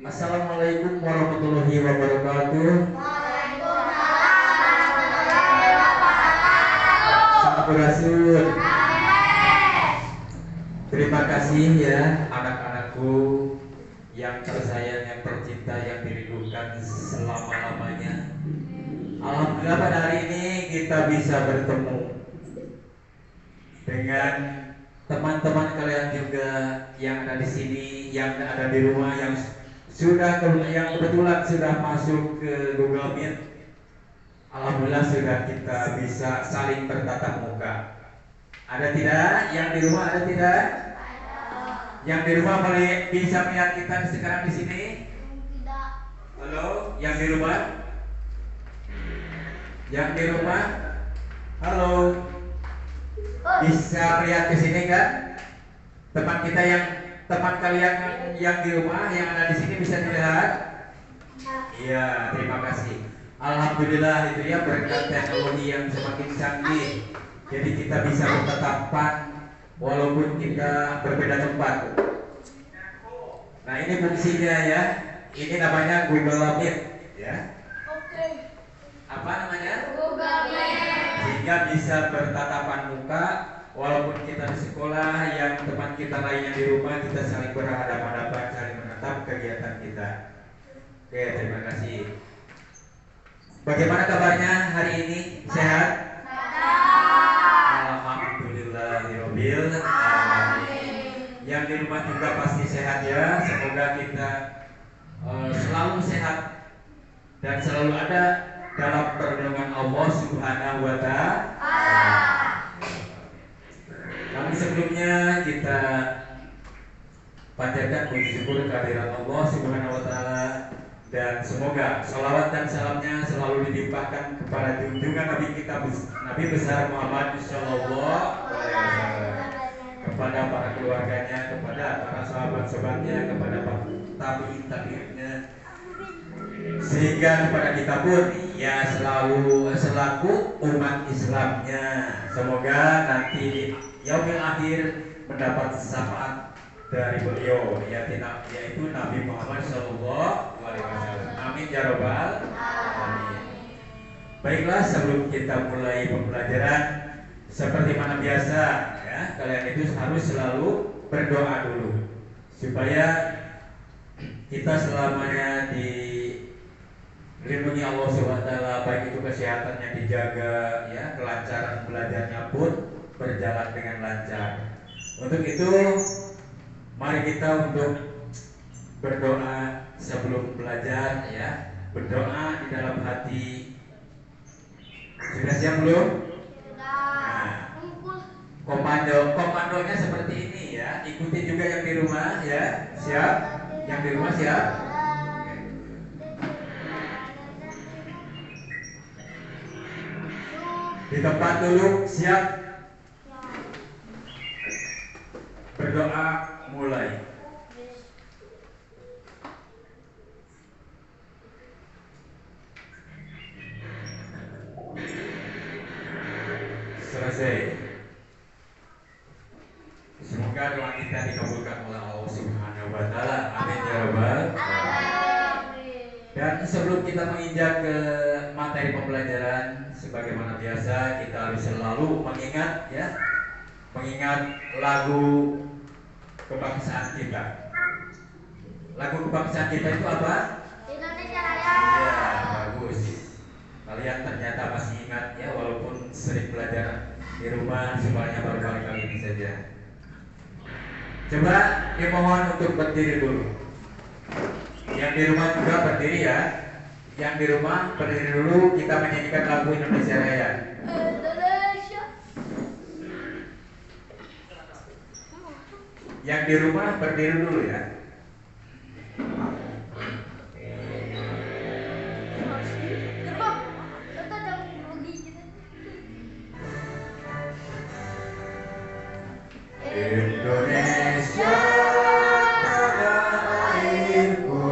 Assalamualaikum warahmatullahi wabarakatuh. Sampurasun. Terima kasih ya anak-anakku yang tersayang, yang tercinta, yang dirindukan selama-lamanya. Alhamdulillah pada hari ini kita bisa bertemu dengan teman-teman kalian juga yang ada di sini, yang ada di rumah, yang kebetulan sudah masuk ke Google Meet. Alhamdulillah sudah kita bisa saling bertatap muka. Ada tidak? Yang di rumah ada tidak? Yang di rumah boleh bisa melihat kita sekarang di sini? Tidak. Halo, yang di rumah? Yang di rumah? Halo. Bisa melihat ke sini kan? Teman kalian yang di rumah yang ada di sini bisa dilihat? Iya, terima kasih. Alhamdulillah itu ya berkat teknologi yang semakin canggih. Jadi kita bisa bertatapan walaupun kita berbeda tempat. Nah, ini fungsinya ya. Ini namanya Google Meet ya. Oke. Apa namanya? Google Meet. Sehingga bisa bertatapan muka walaupun kita di sekolah, yang teman kita lainnya di rumah, kita saling berhadapan-hadapan, saling menatap kegiatan kita. Oke, terima kasih. Bagaimana kabarnya hari ini? Sehat? Alhamdulillahirobbil alamin. Yang di rumah juga pasti sehat ya. Semoga kita selalu sehat dan selalu ada dalam perlindungan Allah Subhanahu wa Ta'ala. Kami sebelumnya kita panjatkan puji syukur kehadiran Allah Subhanahu wa Ta'ala, dan semoga salawat dan salamnya selalu dilimpahkan kepada junjungan Nabi kita, Nabi besar Muhammad Shallallahu Alaihi Wasallam, kepada para keluarganya, kepada para sahabat-sahabatnya, kepada para tabi'in-tabi'innya, sehingga kepada kita pun ya selaku umat Islamnya. Semoga nanti di yaumil akhir mendapat syafaat dari beliau, yaitu Nabi Muhammad Shallallahu Alaihi Wasallam. Amin ya robbal alamin. Baiklah, sebelum kita mulai pembelajaran, seperti mana biasa ya, kalian itu harus selalu berdoa dulu supaya kita selamanya dilindungi Allah Subhanahu wa Ta'ala, baik itu kesehatannya dijaga ya, kelancaran belajarnya pun berjalan dengan lancar. Untuk itu mari kita untuk berdoa sebelum belajar ya, berdoa di dalam hati. Sudah siap belum? Nah, komandonya seperti ini ya. Ikuti juga yang di rumah ya. Siap? Yang di rumah siap? Di tempat dulu, siap? Berdoa mulai. Selesai. Semoga doa kita dikabulkan oleh Allah Subhanahu wa Ta'ala. Amin ya rabbal alamin. Dan sebelum kita menginjak ke materi pembelajaran, sebagaimana biasa kita harus selalu mengingat lagu kebangsaan kita. Lagu kebangsaan kita itu apa? Indonesia Raya. Iya, bagus. Kalian ternyata masih ingat ya, walaupun sering belajar di rumah, semuanya baru kali ini saja. Coba dimohon untuk berdiri dulu. Yang di rumah juga berdiri ya. Yang di rumah berdiri dulu, kita menyanyikan lagu Indonesia Raya. Indonesia. Yang di rumah berdiri dulu ya. Gerbang. Kita jangan rugi gitu. Indonesia tanah airku,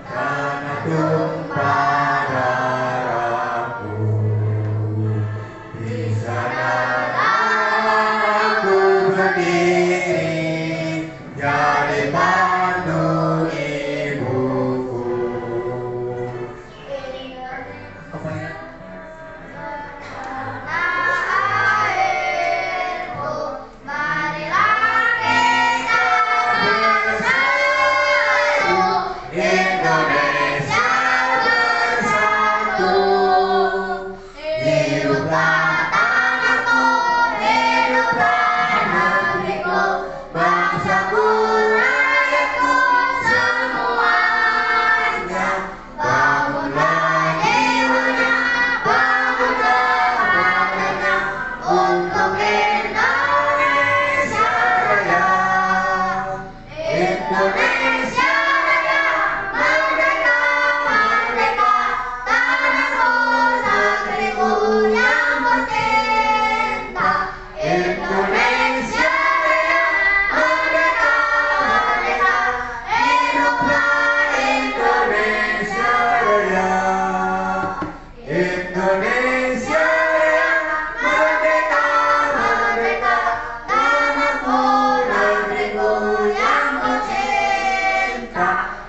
tanah tumpah darahku. Di sanalah aku berdiri, jadi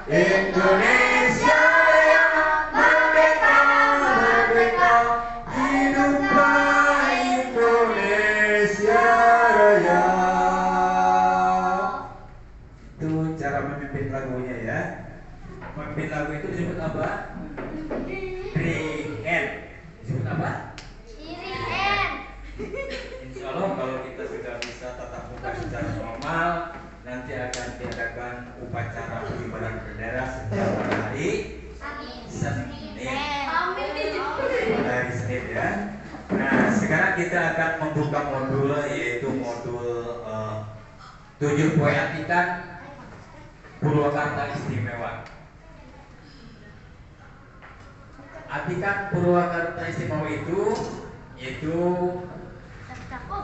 Indonesia Raya, merdeka, merdeka, hiduplah Indonesia Raya. Itu cara memimpin lagunya ya. Memimpin lagu itu disebut apa? Ringen. Disebut apa? Irian. Insya Allah kalau kita sudah bisa tatap muka secara normal, nanti akan diadakan upacara pengibaran bendera setiap hari Senin. Hari Senin ya. Nah, sekarang kita akan membuka modul, yaitu modul 7 poin atikan Purwakarta Istimewa. Atikan Purwakarta Istimewa itu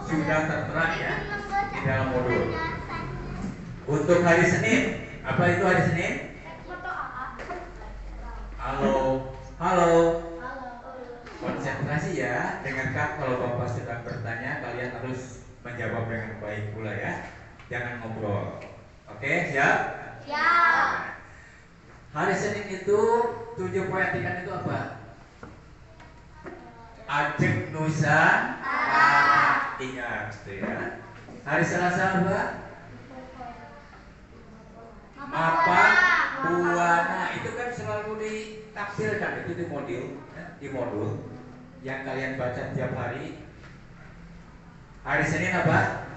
sudah tertera ya di dalam modul. Untuk hari Senin, apa itu hari Senin? Halo, halo. Konsentrasi ya, dengarkan kalau Bapak sedang bertanya, kalian harus menjawab dengan baik pula ya. Jangan ngobrol. Oke, siap? Siap. Hari Senin itu 7 poin atikan itu apa? Ajeng Nusantara. Ingat tuh ya. Hari Selasa apa? Mapak Buana. Itu kan selalu ditampilkan itu di modul ya, di modul yang kalian baca tiap hari. Hari Senin apa?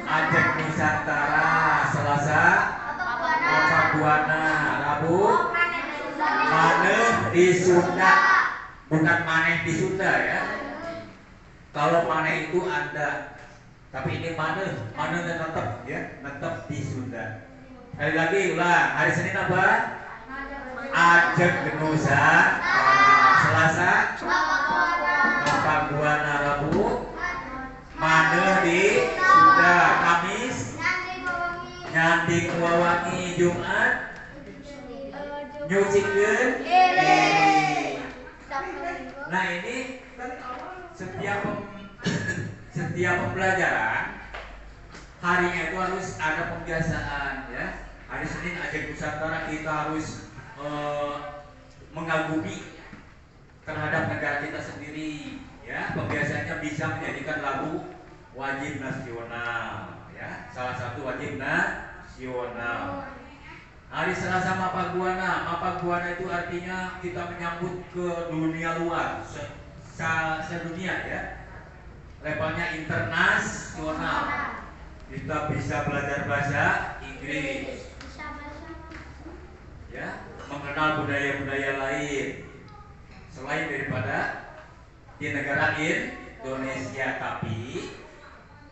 Ajeng Nusantara. Selasa Mapak Buana. Rabu Maneh di Sunda. Bukan maneh di Sunda ya. Kalau maneh itu ada, tapi ini maneh netep ya, netep di Sunda. Sekali lagi ulang, hari Senin apa? Ajeng Nusantara. Selasa Mapak Buana. Rabu maneh di Sunda. Kamis nyanding wawangi. Jumat nyucikeun iri. Nah ini setiap pembelajaran harinya itu harus ada pembiasaan ya. Hari Senin Ajeng Nusantara kita harus mengagumi terhadap negara kita sendiri ya. Pembiasaannya bisa menjadikan lagu wajib nasional ya. Salah satu wajib nasional. Hari Selasa Mapak Buana. Mapak Buana itu artinya kita menyambut ke dunia luar, sedunia ya. Levelnya internasional. Kita bisa belajar bahasa Inggris, ya, mengenal budaya-budaya lain selain daripada di negara Indonesia. Tapi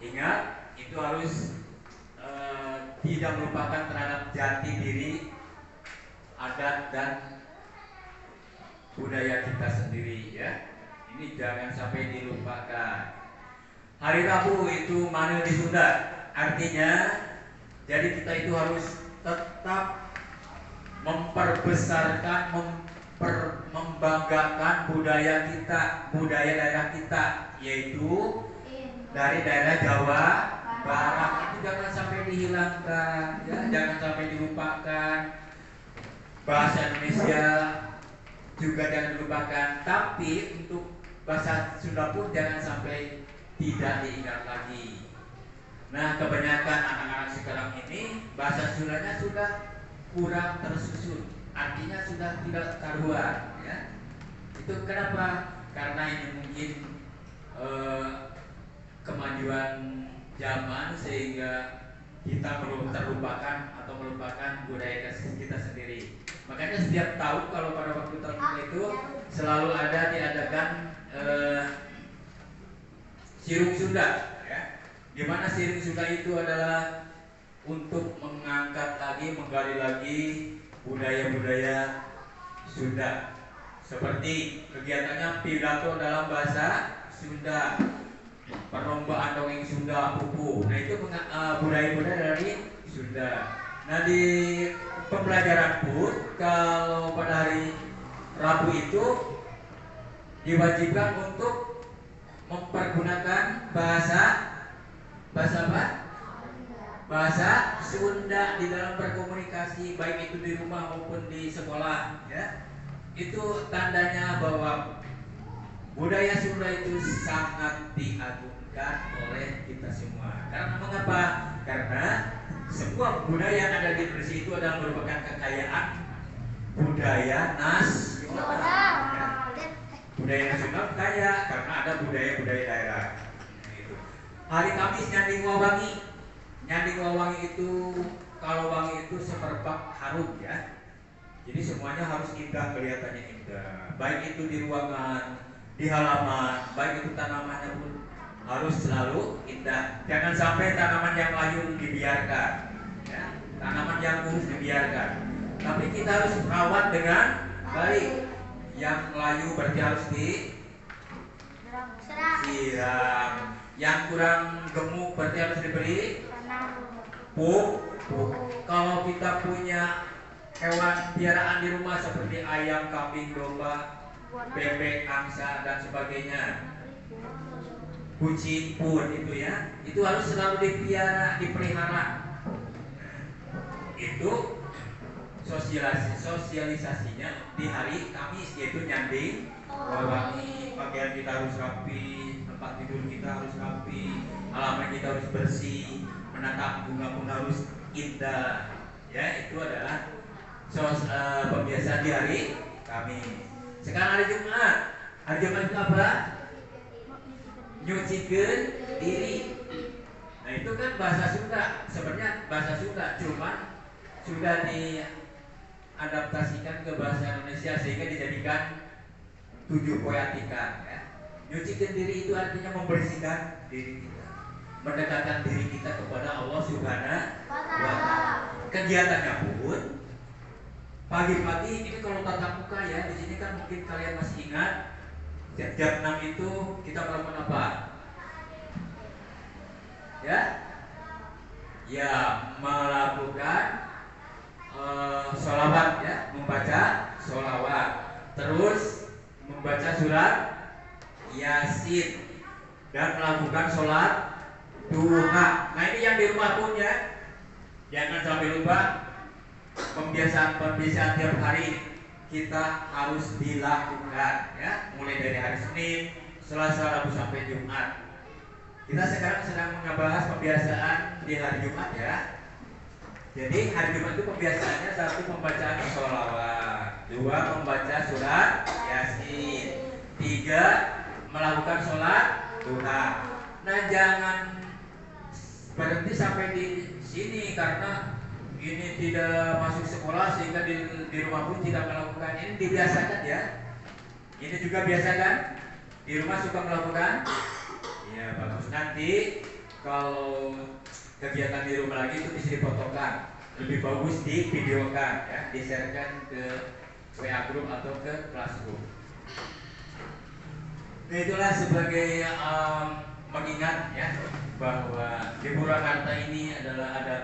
ingat itu harus tidak melupakan terhadap jati diri, adat dan budaya kita sendiri ya. Ini jangan sampai dilupakan. Hari Rabu itu maneh di Sunda. Artinya jadi kita itu harus tetap memperbesarkan, membanggakan budaya kita, budaya daerah kita, yaitu dari daerah Jawa Barat. Itu jangan sampai dihilangkan ya, jangan sampai dilupakan. Bahasa Indonesia juga jangan dilupakan, tapi untuk bahasa Sunda pun jangan sampai tidak diingat lagi. Nah, kebanyakan anak-anak sekarang ini bahasa Sundanya sudah kurang tersusun, artinya sudah tidak karuan ya. Itu kenapa? Karena ini mungkin kemajuan zaman sehingga kita terlupakan atau melupakan budaya kita sendiri. Makanya setiap tahun kalau pada waktu tertentu itu selalu diadakan Sirung Sunda ya. Di mana Sirung Sunda itu adalah untuk mengangkat lagi, menggali lagi budaya-budaya Sunda. Seperti kegiatannya pidato dalam bahasa Sunda, perlombaan dongeng Sunda, pupu. Nah itu budaya-budaya dari Sunda. Nah di pembelajaran pun kalau pada hari Rabu itu diwajibkan untuk mempergunakan bahasa apa? bahasa Sunda di dalam berkomunikasi baik itu di rumah maupun di sekolah ya. Itu tandanya bahwa budaya Sunda itu sangat diagungkan oleh kita semua. Karena mengapa? Karena semua budaya yang ada di Indonesia itu adalah merupakan kekayaan budaya nasional. Ya. Budaya nasional kaya karena ada budaya-budaya daerah. Gitu. Hari Kamis nyanding wawangi. Nyanding wawangi itu kalau wangi itu semerbak harum ya. Jadi semuanya harus indah, kelihatannya indah. Baik itu di ruangan, di halaman, baik itu tanamannya pun harus selalu indah. Jangan sampai tanaman yang layu dibiarkan, ya. Tanaman yang kurus dibiarkan. Tapi kita harus rawat dengan baik. Yang layu berarti harus disiram. Yang kurang gemuk berarti harus diberi pupuk. Kalau kita punya hewan piaraan di rumah seperti ayam, kambing, domba, bebek, angsa dan sebagainya, kucing pun itu ya, itu harus selalu dipelihara. Itu sosialisasinya di hari Kamis, yaitu nyanding wawangi. Pakaian kita harus rapi, tempat tidur kita harus rapi, halaman kita harus bersih, menatap bunga pun harus indah. Ya, itu adalah pembiasaan di hari Kamis. Sekarang hari Jumat. Hari Jumat itu apa? Nyucikeun diri. Nah, itu kan bahasa Sunda. Sebenarnya bahasa Sunda, cuman sudah diadaptasikan ke bahasa Indonesia sehingga dijadikan 7 poetika ya. Nyucikeun diri itu artinya membersihkan diri kita, mendekatkan diri kita kepada Allah Subhanahu wa Ta'ala. Kegiatannya pun pagi-pagi ini kalau tatap muka ya, di sini kan mungkin kalian masih ingat jam 6 itu kita melakukan apa? Ya? Ya, melakukan sholawat ya, membaca sholawat. Terus membaca surat Yasin dan melakukan sholat duha. Nah, ini yang di rumah pun ya. Jangan sampai lupa pembiasaan tiap hari kita harus dilakukan ya, mulai dari hari Senin, Selasa, Rabu sampai Jumat. Kita sekarang sedang membahas pembiasaan di hari Jumat ya. Jadi hari Jumat itu pembiasaannya 1 pembacaan sholawat, 2 membaca surat Yasin, 3 melakukan sholat duha. Nah, jangan berhenti sampai di sini karena ini tidak masuk sekolah sehingga di rumah pun tidak melakukan. Ini dibiasakan ya. Ini juga biasakan. Di rumah suka melakukan. Ya bagus. Nanti kalau kegiatan di rumah lagi itu bisa difotokan. Lebih bagus divideokan ya, di-sharekan ke WA group atau ke Classroom. Nah, itulah sebagai mengingat ya bahwa di Purwakarta ini adalah ada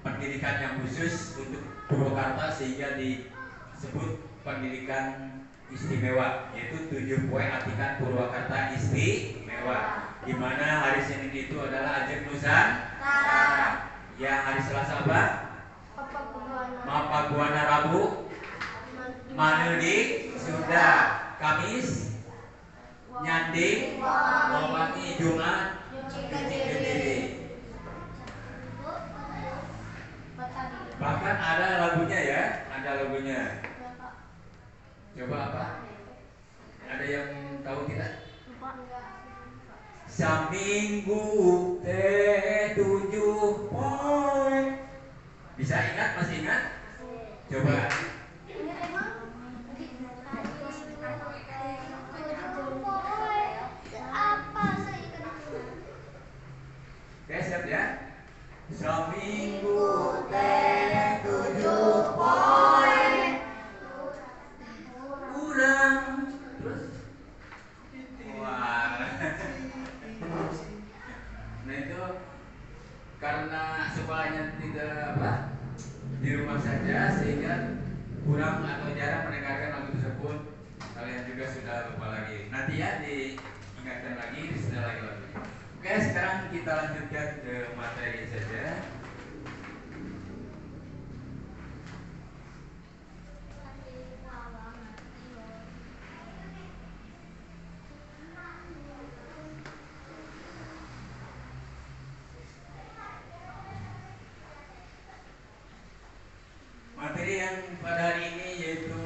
pendidikan yang khusus untuk Purwakarta sehingga disebut pendidikan istimewa, yaitu 7 poetika Purwakarta istimewa, di mana hari Senin itu adalah Ajeng Nusantara, ya hari Selasa apa? Mapaguana, Rabu Manudi Sunda, Kamis nyanding wawangi, Jumat nyucikeun diri. Bahkan ada lagunya ya, ada lagunya. Coba apa? Ada yang tahu tidak? Saminggu teh 7 poin. Bisa ingat? Masih ingat? Coba. Oke, siap ya? Seminggu teh 7 poin kurang. Terus wah. Nah, itu karena sekolahnya tidak apa, di rumah saja sehingga kurang atau jarang mendengarkan lagu tersebut. Kalian juga sudah lupa lagi. Nanti ya diingatkan lagi, sudah lagi lagunya. Oke, sekarang kita lanjutkan ke materi saja. Materi yang pada hari ini yaitu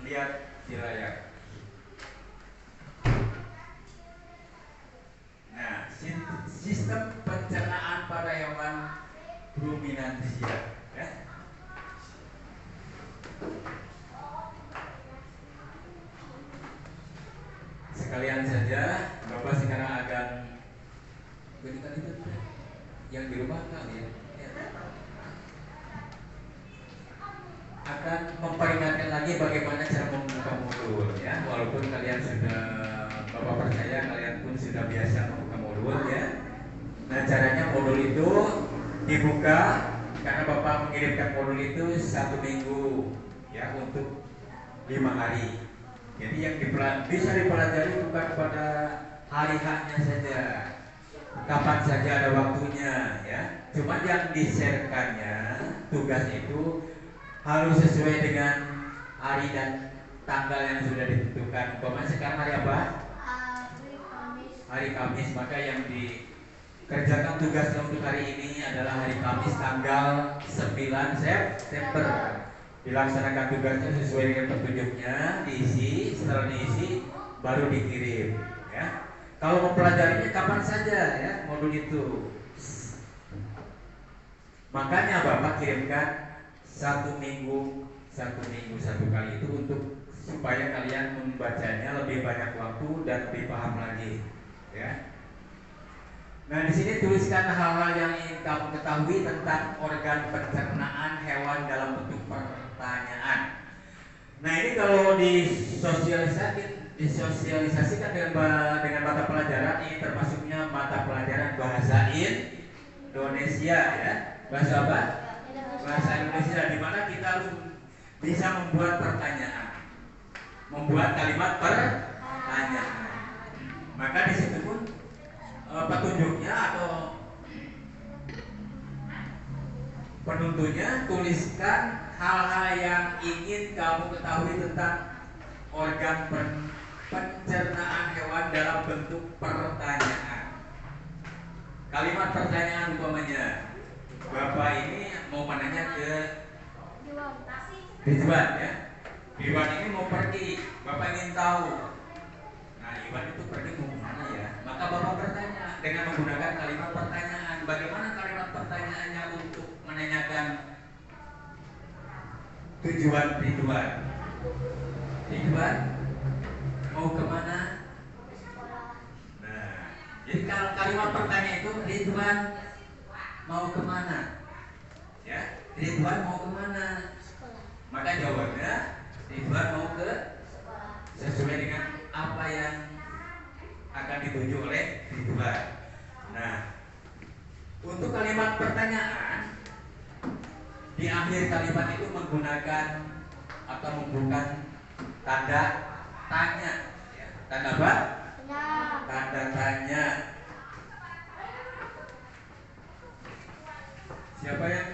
lihat di layar. Nah, sistem pencernaan pada hewan ruminansia, ya. Sekalian saja, Bapak sekarang akan berikan itu yang di rumah kali ya. Akan memperingatkan lagi bagaimana cara membuka mulut, ya. Walaupun kalian sudah, Bapak percaya kalian pun sudah biasa membuka mulut, ya. Nah, caranya modul itu dibuka karena Bapak mengirimkan modul itu 1 minggu, ya, untuk 5 hari. Jadi yang bisa dipelajari bukan pada hari haknya saja, kapan saja ada waktunya, ya. Cuma yang di-share-kannya tugas itu harus sesuai dengan hari dan tanggal yang sudah ditentukan. Umpamanya sekarang hari apa? Hari Kamis. Maka yang dikerjakan tugasnya untuk hari ini adalah hari Kamis tanggal 9 September. Dilaksanakan tugasnya sesuai dengan petunjuknya, diisi, setelah diisi baru dikirim, ya. Kalau mempelajarinya kapan saja, ya, modul itu. Makanya Bapak kirimkan 1 minggu 1 kali itu untuk supaya kalian membacanya lebih banyak waktu dan lebih paham lagi, ya. Nah, di sini tuliskan hal-hal yang ingin kamu ketahui tentang organ pencernaan hewan dalam bentuk pertanyaan. Nah, ini kalau disosialisasikan dengan mata pelajaran ini termasuknya mata pelajaran bahasa Indonesia, ya. Bahasa apa? Bahasa Indonesia, di mana kita harus bisa membuat pertanyaan, membuat kalimat pertanyaan. Maka di situ pun petunjuknya atau penuntunnya tuliskan hal-hal yang ingin kamu ketahui tentang organ pencernaan hewan dalam bentuk pertanyaan. Kalimat pertanyaan umpamanya, Bapak ini mau menanya ke Ridwan, ya. Ridwan ini mau pergi, Bapak ingin tahu. Nah, Iwan itu pergi mau kemana, ya? Maka Bapak bertanya dengan menggunakan kalimat pertanyaan. Bagaimana kalimat pertanyaannya untuk menanyakan tujuan Ridwan? Ridwan mau kemana? Nah, jadi kalau kalimat pertanyaan itu Ridwan mau kemana? Ya, Ridwan mau kemana? Maka jawabannya Ridwan mau ke sesuai dengan apa yang akan dituju oleh Ridwan. Nah, untuk kalimat pertanyaan di akhir kalimat itu menggunakan atau membuka tanda tanya, ya. Tanda apa? Tanda tanya. Siapa yang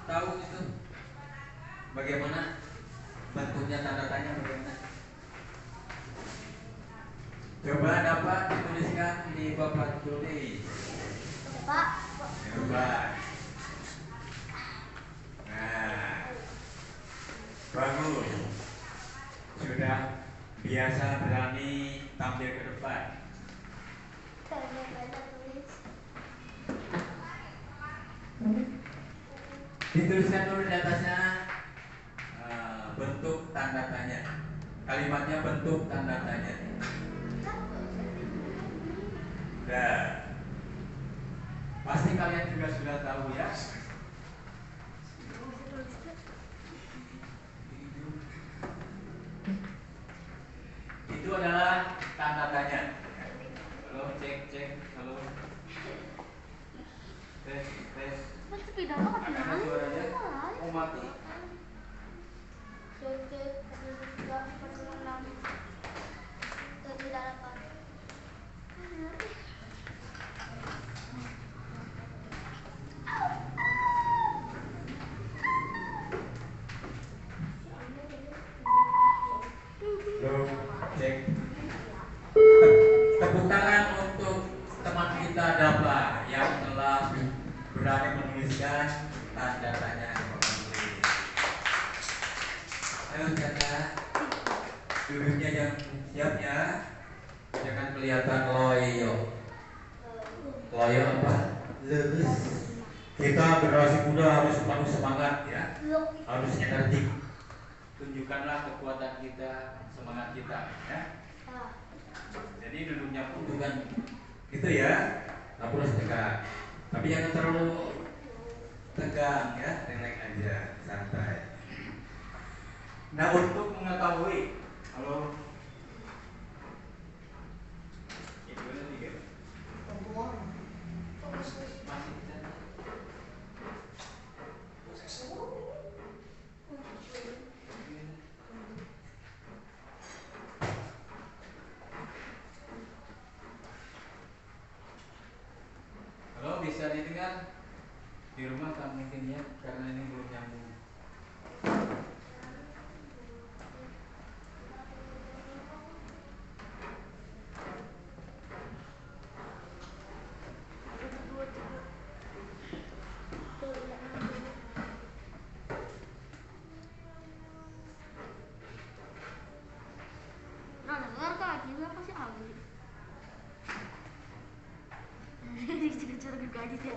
tahu itu? Bagaimana bentuknya tanda tanya, bagaimana? Coba dapat dituliskan di Bapak tulis. Pak. Coba. Nah, bagus. Sudah biasa berani tampil ke depan. Dituliskan dulu di atasnya bentuk tanda tanya. Kalimatnya bentuk tanda tanya. Nah, pasti kalian juga sudah tahu, ya. Itu adalah tanda tanya. Halo, cek, halo. Tes. Ada suaranya? Oh, mati. berani menuliskan tanda tanya menulis. Ayo kakak, duduknya yang siap ya, jangan kelihatan loyo. Loyo apa? Lemes. Kita generasi muda harus penuh semangat ya, harus energik. Tunjukkanlah kekuatan kita, semangat kita ya. Jadi duduknya pun bukan gitu ya, nggak perlu tegak, tapi jangan terlalu tegang ya, relax aja, santai. Nah, untuk mengetahui kalau itu tiga masih bisa. Halo, bisa didengar? Di rumah tak mungkin ya, karena ini belum nyambung. Nah, dengar kak, gila apa sih Ali? Dicuri-curi gaji dia.